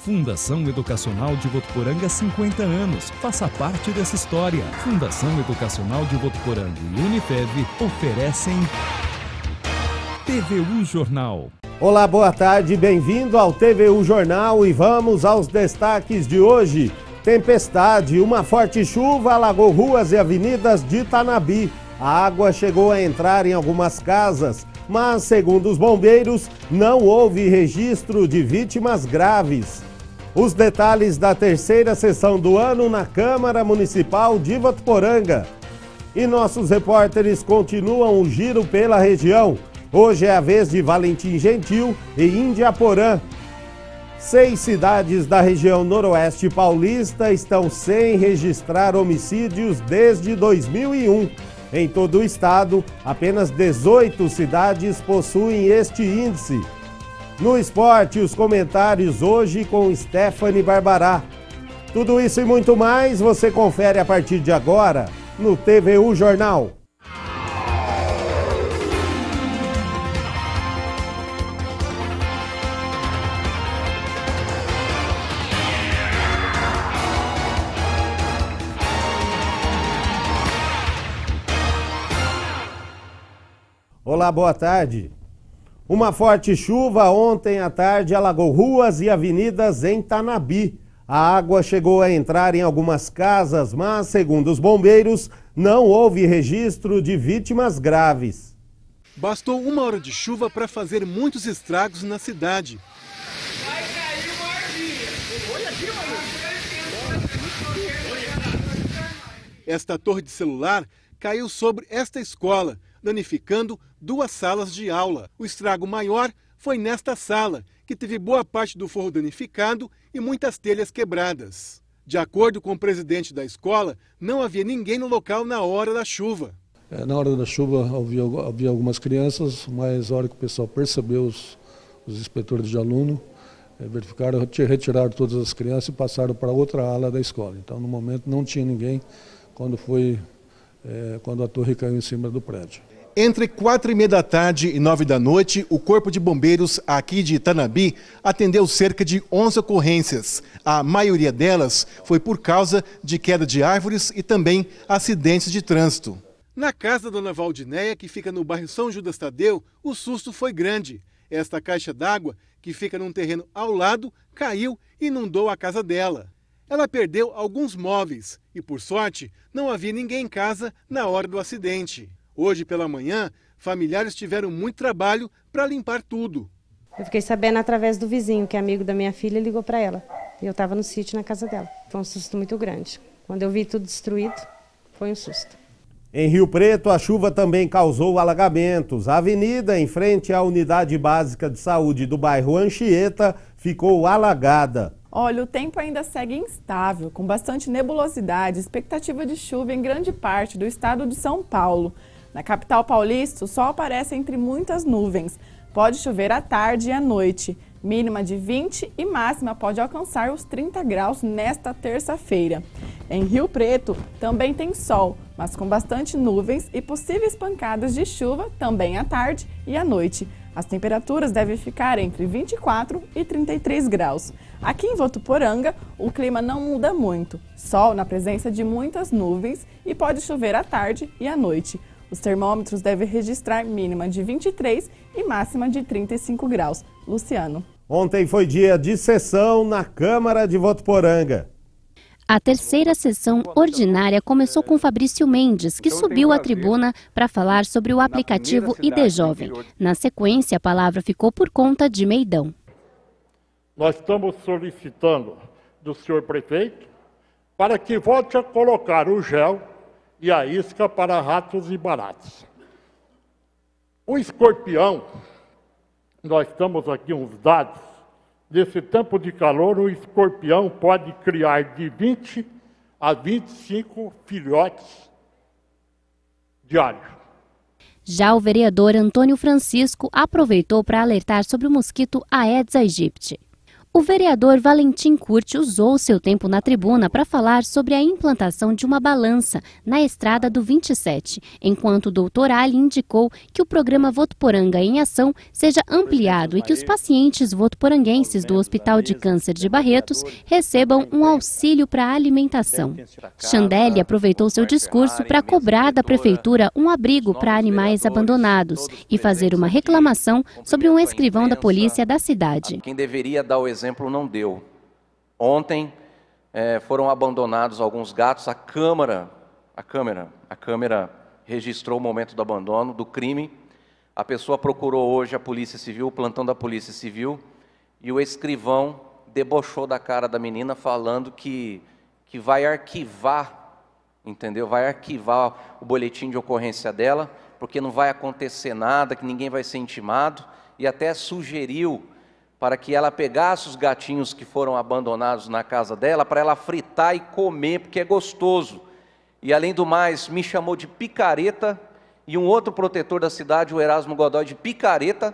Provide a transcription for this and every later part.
Fundação Educacional de Votuporanga, 50 anos. Faça parte dessa história. Fundação Educacional de Votuporanga e Unifev oferecem TVU Jornal. Olá, boa tarde, bem-vindo ao TVU Jornal e vamos aos destaques de hoje. Tempestade, uma forte chuva alagou ruas e avenidas de Tanabi. A água chegou a entrar em algumas casas, mas, segundo os bombeiros, não houve registro de vítimas graves. Os detalhes da terceira sessão do ano na Câmara Municipal de Votuporanga. E nossos repórteres continuam o giro pela região. Hoje é a vez de Valentim Gentil e Indiaporã. 6 cidades da região noroeste paulista estão sem registrar homicídios desde 2001. Em todo o estado, apenas 18 cidades possuem este índice. No esporte, os comentários hoje com Stephanie Barbará. Tudo isso e muito mais você confere a partir de agora no TVU Jornal. Olá, boa tarde. Uma forte chuva ontem à tarde alagou ruas e avenidas em Tanabi. A água chegou a entrar em algumas casas, mas, segundo os bombeiros, não houve registro de vítimas graves. Bastou 1 hora de chuva para fazer muitos estragos na cidade. Vai cair uma ardinha. Olha aqui, Esta torre de celular caiu sobre esta escola, danificando 2 salas de aula. O estrago maior foi nesta sala, que teve boa parte do forro danificado e muitas telhas quebradas. De acordo com o presidente da escola, não havia ninguém no local na hora da chuva. Na hora da chuva havia algumas crianças, mas na hora que o pessoal percebeu, os inspetores de aluno, verificaram, retiraram todas as crianças e passaram para outra ala da escola. Então, no momento, não tinha ninguém quando a torre caiu em cima do prédio. Entre 4h30 da tarde e 9 da noite, o Corpo de Bombeiros aqui de Tanabi atendeu cerca de 11 ocorrências. A maioria delas foi por causa de queda de árvores e também acidentes de trânsito. Na casa da dona Valdinéia, que fica no bairro São Judas Tadeu, o susto foi grande. Esta caixa d'água, que fica num terreno ao lado, caiu e inundou a casa dela. Ela perdeu alguns móveis e, por sorte, não havia ninguém em casa na hora do acidente. Hoje pela manhã, familiares tiveram muito trabalho para limpar tudo. Eu fiquei sabendo através do vizinho, que é amigo da minha filha, ligou para ela. E eu estava no sítio na casa dela. Foi um susto muito grande. Quando eu vi tudo destruído, foi um susto. Em Rio Preto, a chuva também causou alagamentos. A avenida em frente à Unidade Básica de Saúde do bairro Anchieta ficou alagada. Olha, o tempo ainda segue instável, com bastante nebulosidade, expectativa de chuva em grande parte do estado de São Paulo. Na capital paulista, o sol aparece entre muitas nuvens. Pode chover à tarde e à noite. Mínima de 20 e máxima pode alcançar os 30 graus nesta terça-feira. Em Rio Preto, também tem sol, mas com bastante nuvens e possíveis pancadas de chuva também à tarde e à noite. As temperaturas devem ficar entre 24 e 33 graus. Aqui em Votuporanga, o clima não muda muito. Sol na presença de muitas nuvens e pode chover à tarde e à noite. Os termômetros devem registrar mínima de 23 e máxima de 35 graus. Luciano. Ontem foi dia de sessão na Câmara de Votuporanga. A terceira sessão ordinária começou com Fabrício Mendes, que subiu à tribuna para falar sobre o aplicativo ID Jovem. Na sequência, a palavra ficou por conta de Meidão. Nós estamos solicitando do senhor prefeito para que volte a colocar o gel e a isca para ratos e baratas. O escorpião, nós estamos aqui uns dados, nesse tempo de calor, o escorpião pode criar de 20 a 25 filhotes diários. Já o vereador Antônio Francisco aproveitou para alertar sobre o mosquito Aedes aegypti. O vereador Valentim Curti usou seu tempo na tribuna para falar sobre a implantação de uma balança na estrada do 27, enquanto o doutor Ali indicou que o programa Votuporanga em Ação seja ampliado e que os pacientes votuporanguenses do Hospital de Câncer de Barretos recebam um auxílio para alimentação. Chandelle aproveitou seu discurso para cobrar da prefeitura um abrigo para animais abandonados e fazer uma reclamação sobre um escrivão da polícia da cidade. Quem deveria dar o exemplo não deu. Ontem foram abandonados alguns gatos. A câmera registrou o momento do abandono, do crime. A pessoa procurou hoje a Polícia Civil, o plantão da Polícia Civil, e o escrivão debochou da cara da menina falando que vai arquivar, entendeu? Vai arquivar o boletim de ocorrência dela, porque não vai acontecer nada, que ninguém vai ser intimado, e até sugeriu para que ela pegasse os gatinhos que foram abandonados na casa dela, para ela fritar e comer, porque é gostoso. E, além do mais, me chamou de picareta, e um outro protetor da cidade, o Erasmo Godoy, de picareta,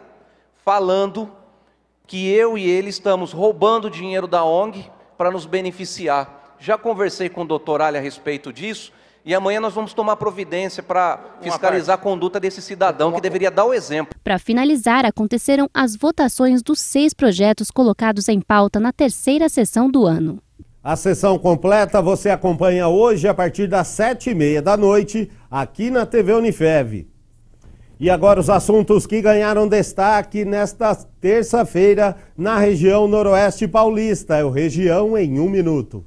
falando que eu e ele estamos roubando dinheiro da ONG para nos beneficiar. Já conversei com o doutor Ali a respeito disso, e amanhã nós vamos tomar providência para fiscalizar a conduta desse cidadão que deveria dar o exemplo. Para finalizar, aconteceram as votações dos 6 projetos colocados em pauta na 3ª sessão do ano. A sessão completa você acompanha hoje a partir das 7h30 da noite, aqui na TV Unifev. E agora os assuntos que ganharam destaque nesta terça-feira na região noroeste paulista. É o Região em 1 minuto.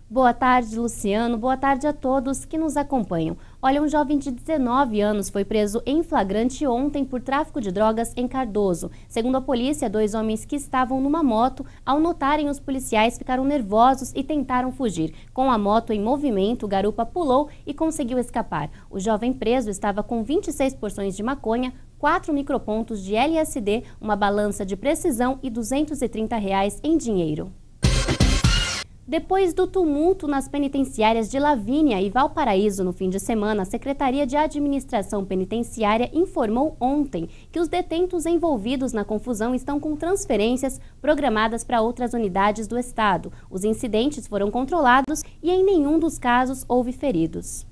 Boa tarde, Luciano. Boa tarde a todos que nos acompanham. Olha, um jovem de 19 anos foi preso em flagrante ontem por tráfico de drogas em Cardoso. Segundo a polícia, 2 homens que estavam numa moto, ao notarem os policiais, ficaram nervosos e tentaram fugir. Com a moto em movimento, o garupa pulou e conseguiu escapar. O jovem preso estava com 26 porções de maconha, 4 micropontos de LSD, uma balança de precisão e R$ 230 em dinheiro. Depois do tumulto nas penitenciárias de Lavínia e Valparaíso no fim de semana, a Secretaria de Administração Penitenciária informou ontem que os detentos envolvidos na confusão estão com transferências programadas para outras unidades do estado. Os incidentes foram controlados e em nenhum dos casos houve feridos.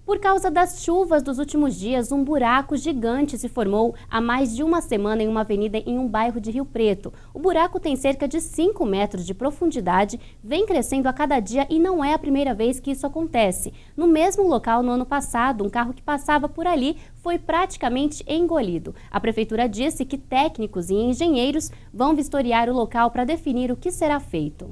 Por causa das chuvas dos últimos dias, um buraco gigante se formou há mais de uma semana em uma avenida em um bairro de Rio Preto. O buraco tem cerca de 5 metros de profundidade, vem crescendo a cada dia e não é a primeira vez que isso acontece. No mesmo local, no ano passado, um carro que passava por ali foi praticamente engolido. A prefeitura disse que técnicos e engenheiros vão vistoriar o local para definir o que será feito.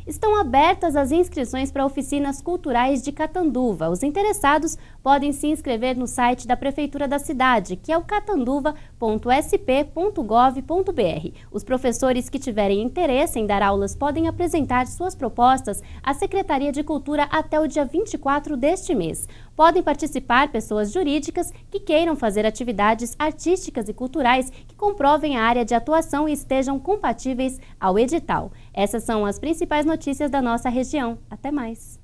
Estão abertas as inscrições para oficinas culturais de Catanduva. Os interessados podem se inscrever no site da Prefeitura da cidade, que é o catanduva.sp.gov.br. Os professores que tiverem interesse em dar aulas podem apresentar suas propostas à Secretaria de Cultura até o dia 24 deste mês. Podem participar pessoas jurídicas que queiram fazer atividades artísticas e culturais que comprovem a área de atuação e estejam compatíveis ao edital. Essas são as principais notícias da nossa região. Até mais!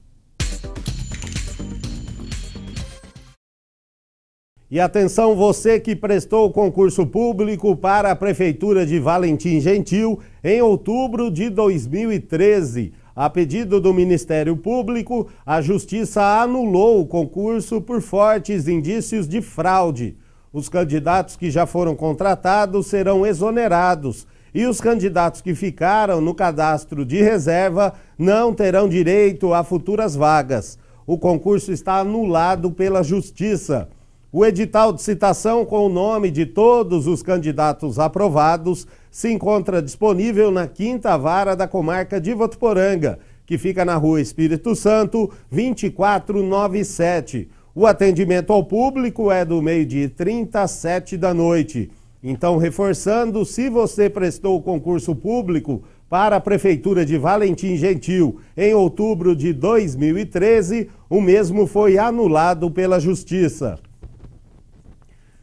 E atenção, você que prestou o concurso público para a Prefeitura de Valentim Gentil em outubro de 2013. A pedido do Ministério Público, a Justiça anulou o concurso por fortes indícios de fraude. Os candidatos que já foram contratados serão exonerados e os candidatos que ficaram no cadastro de reserva não terão direito a futuras vagas. O concurso está anulado pela Justiça. O edital de citação com o nome de todos os candidatos aprovados se encontra disponível na 5ª Vara da Comarca de Votuporanga, que fica na Rua Espírito Santo, 2497. O atendimento ao público é do 12h30 às 7 da noite. Então, reforçando, se você prestou o concurso público para a Prefeitura de Valentim Gentil em outubro de 2013, o mesmo foi anulado pela Justiça.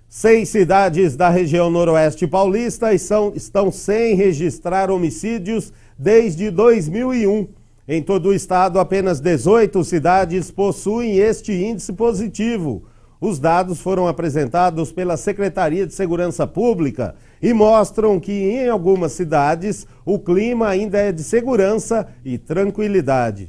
6 cidades da região noroeste paulista estão sem registrar homicídios desde 2001. Em todo o estado, apenas 18 cidades possuem este índice positivo. Os dados foram apresentados pela Secretaria de Segurança Pública e mostram que em algumas cidades o clima ainda é de segurança e tranquilidade.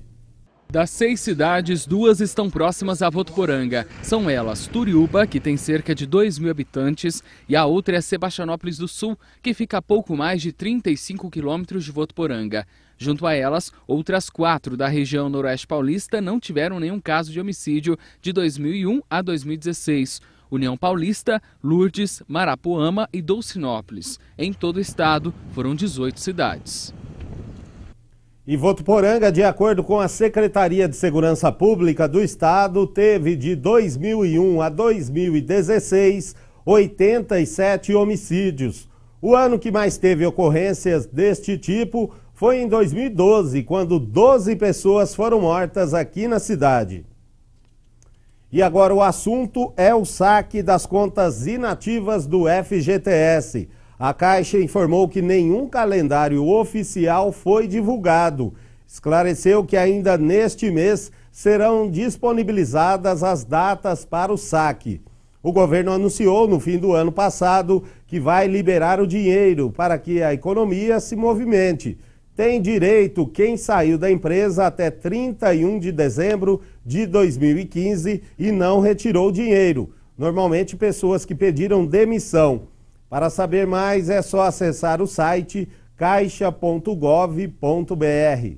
Das 6 cidades, 2 estão próximas a Votuporanga. São elas Turiúba, que tem cerca de 2.000 habitantes, e a outra é Sebastianópolis do Sul, que fica a pouco mais de 35 quilômetros de Votuporanga. Junto a elas, outras 4 da região noroeste paulista não tiveram nenhum caso de homicídio de 2001 a 2016. União Paulista, Lourdes, Marapuama e Dolcinópolis. Em todo o estado, foram 18 cidades. E Votuporanga, de acordo com a Secretaria de Segurança Pública do Estado, teve de 2001 a 2016 87 homicídios. O ano que mais teve ocorrências deste tipo foi em 2012, quando 12 pessoas foram mortas aqui na cidade. E agora o assunto é o saque das contas inativas do FGTS. A Caixa informou que nenhum calendário oficial foi divulgado. Esclareceu que ainda neste mês serão disponibilizadas as datas para o saque. O governo anunciou no fim do ano passado que vai liberar o dinheiro para que a economia se movimente. Tem direito quem saiu da empresa até 31 de dezembro de 2015 e não retirou o dinheiro. Normalmente pessoas que pediram demissão. Para saber mais, é só acessar o site caixa.gov.br.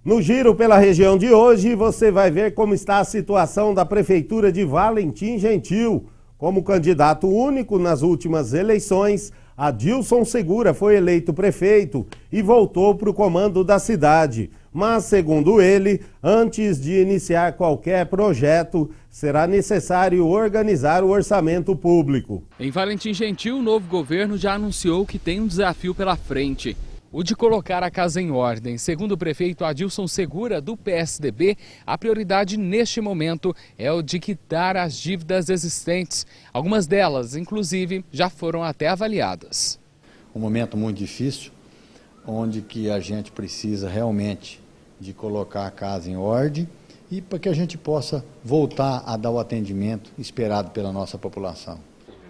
No giro pela região de hoje, você vai ver como está a situação da Prefeitura de Valentim Gentil. Como candidato único nas últimas eleições, Adilson Segura foi eleito prefeito e voltou para o comando da cidade. Mas, segundo ele, antes de iniciar qualquer projeto, será necessário organizar o orçamento público. Em Valentim Gentil, o novo governo já anunciou que tem um desafio pela frente: o de colocar a casa em ordem. Segundo o prefeito Adilson Segura, do PSDB, a prioridade neste momento é o de quitar as dívidas existentes. Algumas delas, inclusive, já foram até avaliadas. Um momento muito difícil, onde que a gente precisa realmente de colocar a casa em ordem e para que a gente possa voltar a dar o atendimento esperado pela nossa população.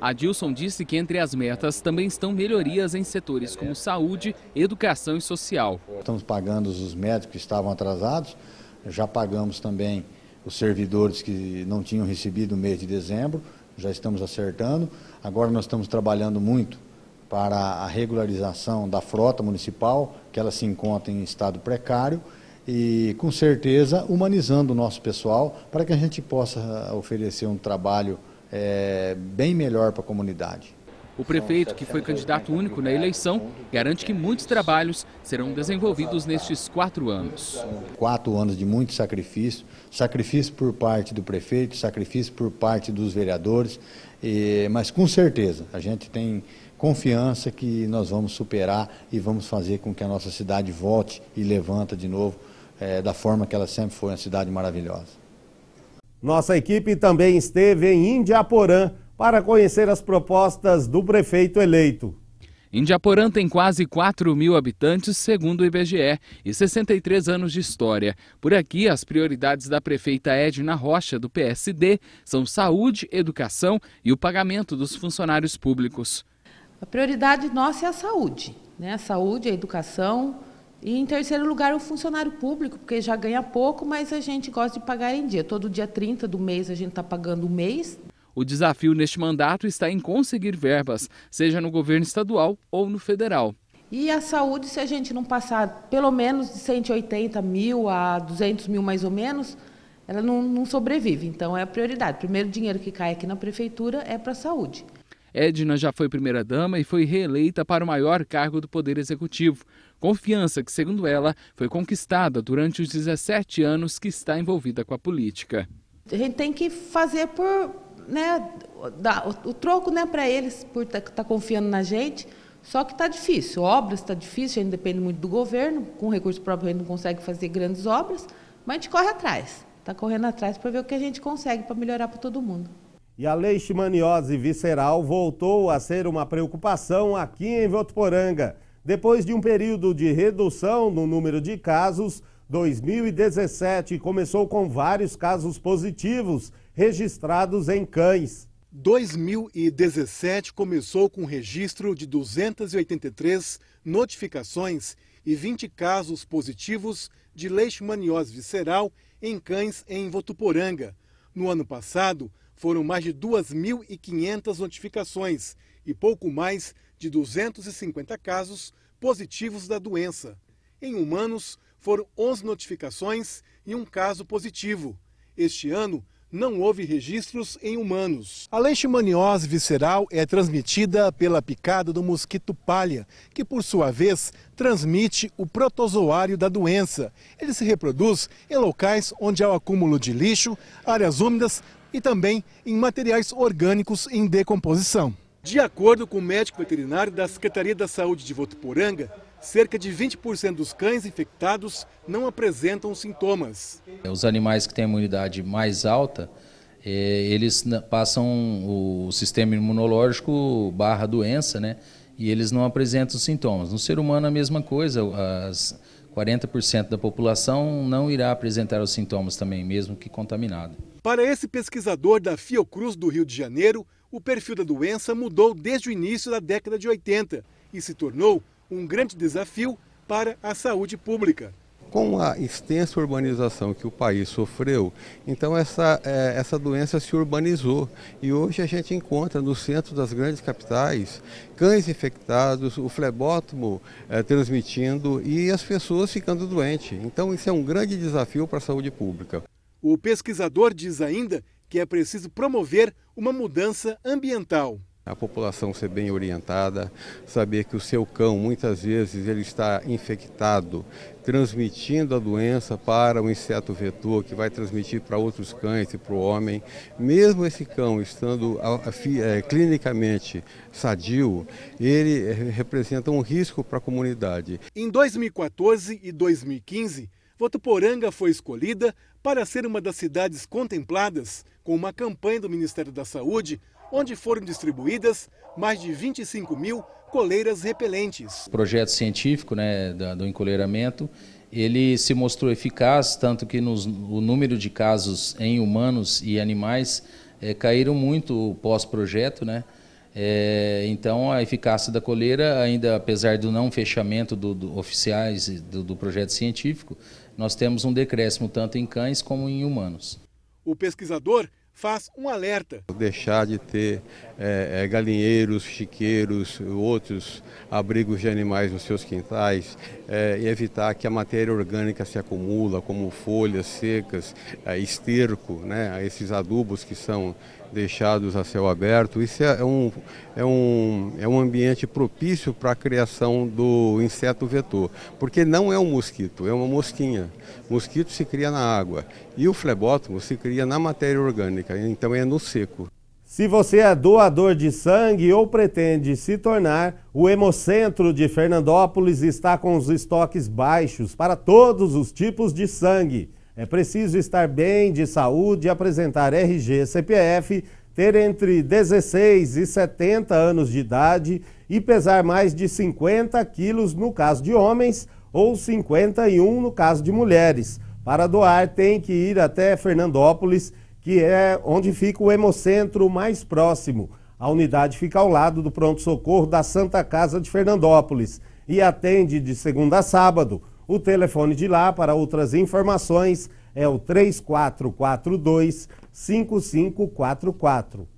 Adilson disse que entre as metas também estão melhorias em setores como saúde, educação e social. Estamos pagando os médicos que estavam atrasados, já pagamos também os servidores que não tinham recebido o mês de dezembro, já estamos acertando. Agora nós estamos trabalhando muito para a regularização da frota municipal, que ela se encontra em estado precário, e com certeza humanizando o nosso pessoal para que a gente possa oferecer um trabalho bem melhor para a comunidade. O prefeito, que foi candidato único na eleição, garante que muitos trabalhos serão desenvolvidos nestes 4 anos. 4 anos de muito sacrifício, sacrifício por parte do prefeito, sacrifício por parte dos vereadores, mas com certeza a gente tem confiança que nós vamos superar e vamos fazer com que a nossa cidade volte e levanta de novo da forma que ela sempre foi, uma cidade maravilhosa. Nossa equipe também esteve em Indiaporã para conhecer as propostas do prefeito eleito. Indiaporã tem quase 4.000 habitantes, segundo o IBGE, e 63 anos de história. Por aqui, as prioridades da prefeita Edna Rocha, do PSD, são saúde, educação e o pagamento dos funcionários públicos. A prioridade nossa é a saúde, né? A saúde, a educação e, em terceiro lugar, o funcionário público, porque já ganha pouco, mas a gente gosta de pagar em dia. Todo dia 30 do mês a gente está pagando o mês. O desafio neste mandato está em conseguir verbas, seja no governo estadual ou no federal. E a saúde, se a gente não passar pelo menos de 180 mil a 200 mil mais ou menos, ela não sobrevive. Então é a prioridade. O primeiro dinheiro que cai aqui na prefeitura é para a saúde. Edna já foi primeira-dama e foi reeleita para o maior cargo do Poder Executivo. Confiança que, segundo ela, foi conquistada durante os 17 anos que está envolvida com a política. A gente tem que fazer dar o troco, para eles, por estar confiando na gente. Só que está difícil. Obras está difícil, a gente depende muito do governo. Com recurso próprio a gente não consegue fazer grandes obras, mas a gente corre atrás. Está correndo atrás para ver o que a gente consegue para melhorar para todo mundo. E a leishmaniose visceral voltou a ser uma preocupação aqui em Votuporanga. Depois de um período de redução no número de casos, 2017 começou com vários casos positivos registrados em cães. 2017 começou com o registro de 283 notificações e 20 casos positivos de leishmaniose visceral em cães em Votuporanga. No ano passado, foram mais de 2.500 notificações e pouco mais de 250 casos positivos da doença. Em humanos, foram 11 notificações e um caso positivo. Este ano, não houve registros em humanos. A leishmaniose visceral é transmitida pela picada do mosquito palha, que por sua vez transmite o protozoário da doença. Ele se reproduz em locais onde há o acúmulo de lixo, áreas úmidas e também em materiais orgânicos em decomposição. De acordo com o médico veterinário da Secretaria da Saúde de Votuporanga, cerca de 20% dos cães infectados não apresentam sintomas. Os animais que têm a imunidade mais alta, eles passam o sistema imunológico barra doença, né? E eles não apresentam sintomas. No ser humano a mesma coisa, as 40% da população não irá apresentar os sintomas também, mesmo que contaminado. Para esse pesquisador da Fiocruz do Rio de Janeiro, o perfil da doença mudou desde o início da década de 80 e se tornou um grande desafio para a saúde pública. Com a extensa urbanização que o país sofreu, então essa doença se urbanizou e hoje a gente encontra no centro das grandes capitais cães infectados, o flebótomo transmitindo e as pessoas ficando doentes. Então isso é um grande desafio para a saúde pública. O pesquisador diz ainda que é preciso promover uma mudança ambiental. A população ser bem orientada, saber que o seu cão, muitas vezes, ele está infectado, transmitindo a doença para o inseto vetor, que vai transmitir para outros cães e para o homem. Mesmo esse cão estando clinicamente sadio, ele representa um risco para a comunidade. Em 2014 e 2015, Votuporanga foi escolhida para ser uma das cidades contempladas com uma campanha do Ministério da Saúde, onde foram distribuídas mais de 25 mil coleiras repelentes. O projeto científico, né, do encoleiramento, ele se mostrou eficaz, tanto que o número de casos em humanos e animais caíram muito pós-projeto, né? Então a eficácia da coleira, ainda apesar do não fechamento oficiais do projeto científico, nós temos um decréscimo tanto em cães como em humanos. O pesquisador faz um alerta. Deixar de ter galinheiros, chiqueiros, outros abrigos de animais nos seus quintais e evitar que a matéria orgânica se acumula, como folhas secas, esterco, né, esses adubos que são deixados a céu aberto. Isso é um ambiente propício para a criação do inseto vetor, porque não é um mosquito, é uma mosquinha. O mosquito se cria na água e o flebótomo se cria na matéria orgânica, então é no seco. Se você é doador de sangue ou pretende se tornar, o Hemocentro de Fernandópolis está com os estoques baixos para todos os tipos de sangue. É preciso estar bem de saúde, apresentar RG, CPF, ter entre 16 e 70 anos de idade e pesar mais de 50 quilos no caso de homens ou 51 no caso de mulheres. Para doar tem que ir até Fernandópolis, que é onde fica o Hemocentro mais próximo. A unidade fica ao lado do pronto-socorro da Santa Casa de Fernandópolis e atende de segunda a sábado. O telefone de lá para outras informações é o 3442-5544.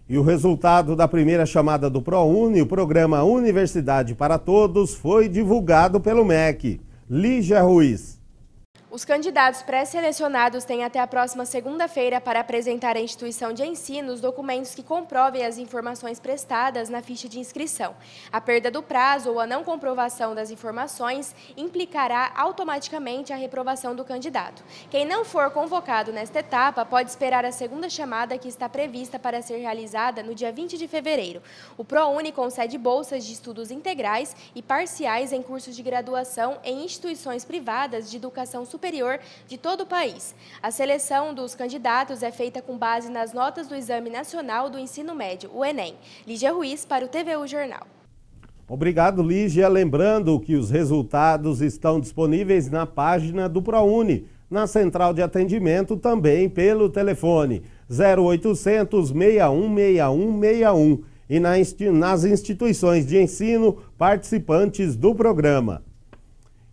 E o resultado da primeira chamada do ProUni, o programa Universidade para Todos, foi divulgado pelo MEC. Lígia Ruiz. Os candidatos pré-selecionados têm até a próxima segunda-feira para apresentar à instituição de ensino os documentos que comprovem as informações prestadas na ficha de inscrição. A perda do prazo ou a não comprovação das informações implicará automaticamente a reprovação do candidato. Quem não for convocado nesta etapa pode esperar a segunda chamada, que está prevista para ser realizada no dia 20 de fevereiro. O ProUni concede bolsas de estudos integrais e parciais em cursos de graduação em instituições privadas de educação superior de todo o país. A seleção dos candidatos é feita com base nas notas do Exame Nacional do Ensino Médio, o Enem. Lígia Ruiz para o TVU Jornal. Obrigado, Lígia. Lembrando que os resultados estão disponíveis na página do ProUni, na central de atendimento também pelo telefone 0800 616161 e nas instituições de ensino participantes do programa.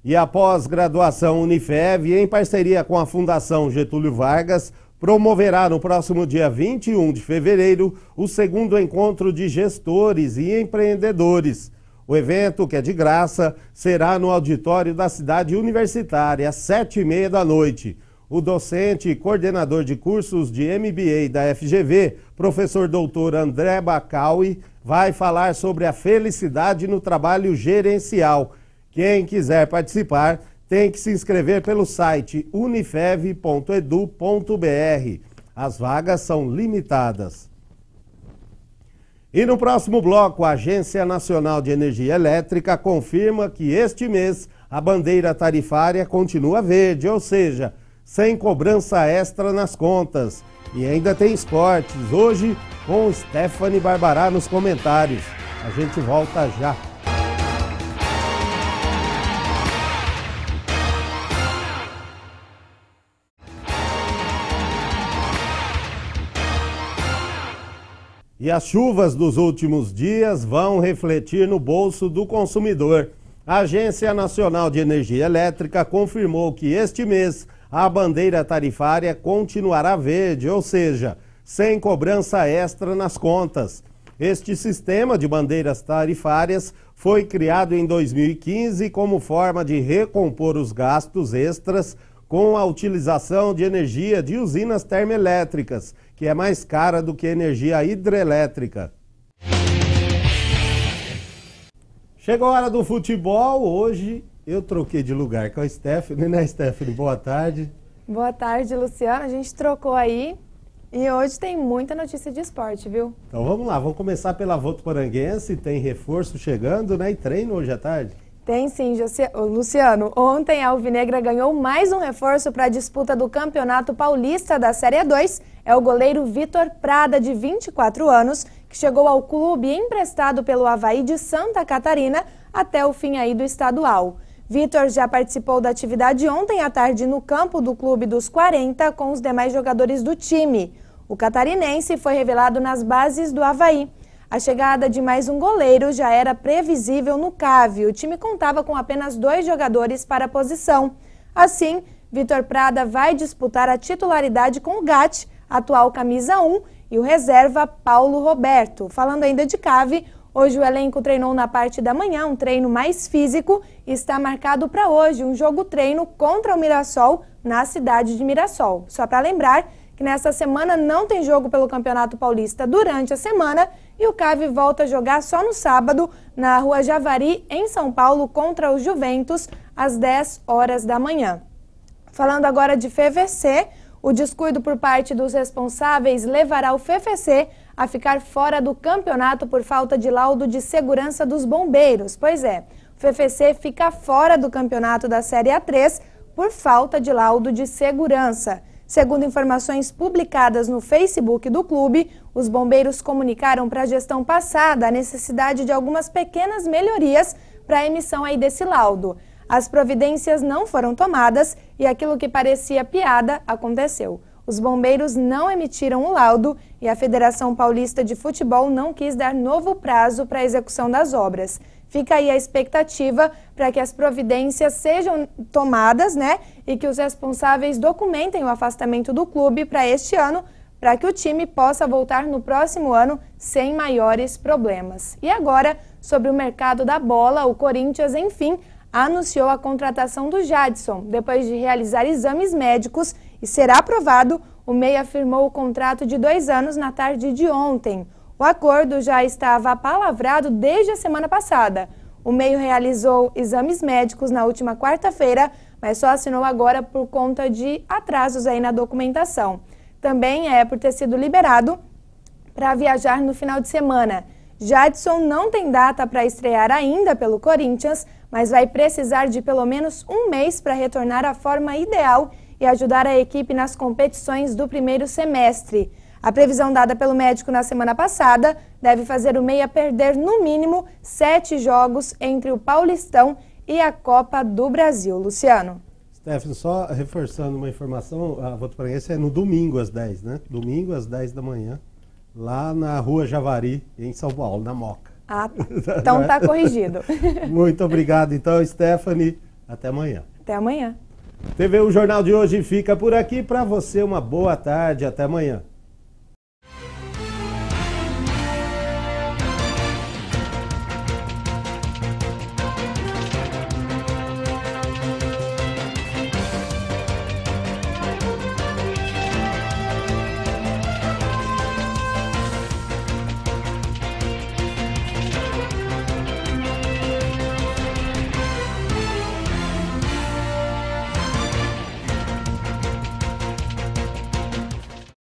E a pós-graduação Unifev, em parceria com a Fundação Getúlio Vargas, promoverá no próximo dia 21 de fevereiro o segundo encontro de gestores e empreendedores. O evento, que é de graça, será no auditório da cidade universitária, às 7h30 da noite. O docente e coordenador de cursos de MBA da FGV, professor doutor André Bacaui, vai falar sobre a felicidade no trabalho gerencial. Quem quiser participar tem que se inscrever pelo site unifev.edu.br. As vagas são limitadas. E no próximo bloco, a Agência Nacional de Energia Elétrica confirma que este mês a bandeira tarifária continua verde, ou seja, sem cobrança extra nas contas. E ainda tem esportes, hoje com Stephanie Barbará nos comentários. A gente volta já. E as chuvas dos últimos dias vão refletir no bolso do consumidor. A Agência Nacional de Energia Elétrica confirmou que este mês a bandeira tarifária continuará verde, ou seja, sem cobrança extra nas contas. Este sistema de bandeiras tarifárias foi criado em 2015 como forma de recompor os gastos extras com a utilização de energia de usinas termoelétricas, que é mais cara do que energia hidrelétrica. Chegou a hora do futebol. Hoje eu troquei de lugar com a Stephanie, né, Stephanie? Boa tarde. Boa tarde, Luciano. A gente trocou aí e hoje tem muita notícia de esporte, viu? Então vamos lá, vamos começar pela Votuporanguense. Tem reforço chegando, né? E treino hoje à tarde. Tem sim, Luciano. Ontem a Alvinegra ganhou mais um reforço para a disputa do Campeonato Paulista da Série 2. É o goleiro Vitor Prada, de 24 anos, que chegou ao clube emprestado pelo Avaí de Santa Catarina até o fim aí do estadual. Vitor já participou da atividade ontem à tarde no campo do Clube dos 40 com os demais jogadores do time. O catarinense foi revelado nas bases do Avaí. A chegada de mais um goleiro já era previsível no CAV. O time contava com apenas 2 jogadores para a posição. Assim, Vitor Prada vai disputar a titularidade com o Gatti, atual camisa 1, e o reserva Paulo Roberto. Falando ainda de CAV, hoje o elenco treinou na parte da manhã, um treino mais físico, e está marcado para hoje um jogo-treino contra o Mirassol na cidade de Mirassol. Só para lembrar que nesta semana não tem jogo pelo Campeonato Paulista durante a semana e o CAV volta a jogar só no sábado na Rua Javari, em São Paulo, contra o Juventus, às 10 horas da manhã. Falando agora de FVC, o descuido por parte dos responsáveis levará o FVC a ficar fora do campeonato por falta de laudo de segurança dos bombeiros. Pois é, o FVC fica fora do campeonato da Série A3 por falta de laudo de segurança. Segundo informações publicadas no Facebook do clube, os bombeiros comunicaram para a gestão passada a necessidade de algumas pequenas melhorias para a emissão aí desse laudo. As providências não foram tomadas e aquilo que parecia piada aconteceu. Os bombeiros não emitiram o laudo e a Federação Paulista de Futebol não quis dar novo prazo para a execução das obras. Fica aí a expectativa para que as providências sejam tomadas, né? E que os responsáveis documentem o afastamento do clube para este ano, para que o time possa voltar no próximo ano sem maiores problemas. E agora, sobre o mercado da bola, o Corinthians, enfim, anunciou a contratação do Jadson. Depois de realizar exames médicos e ser aprovado, o meia firmou o contrato de 2 anos na tarde de ontem. O acordo já estava apalavrado desde a semana passada. O meio realizou exames médicos na última quarta-feira, mas só assinou agora por conta de atrasos aí na documentação. Também é por ter sido liberado para viajar no final de semana. Jadson não tem data para estrear ainda pelo Corinthians, mas vai precisar de pelo menos um mês para retornar à forma ideal e ajudar a equipe nas competições do primeiro semestre. A previsão dada pelo médico na semana passada deve fazer o Meia perder no mínimo 7 jogos entre o Paulistão e a Copa do Brasil. Luciano. Stefano, só reforçando uma informação, a Votuporanguense é no domingo às 10, né? Domingo às 10 da manhã, lá na Rua Javari, em São Paulo, na Moca. Ah, então tá corrigido. Muito obrigado, então, Stephanie. Até amanhã. Até amanhã. TV O Jornal de hoje fica por aqui. Para você, uma boa tarde. Até amanhã.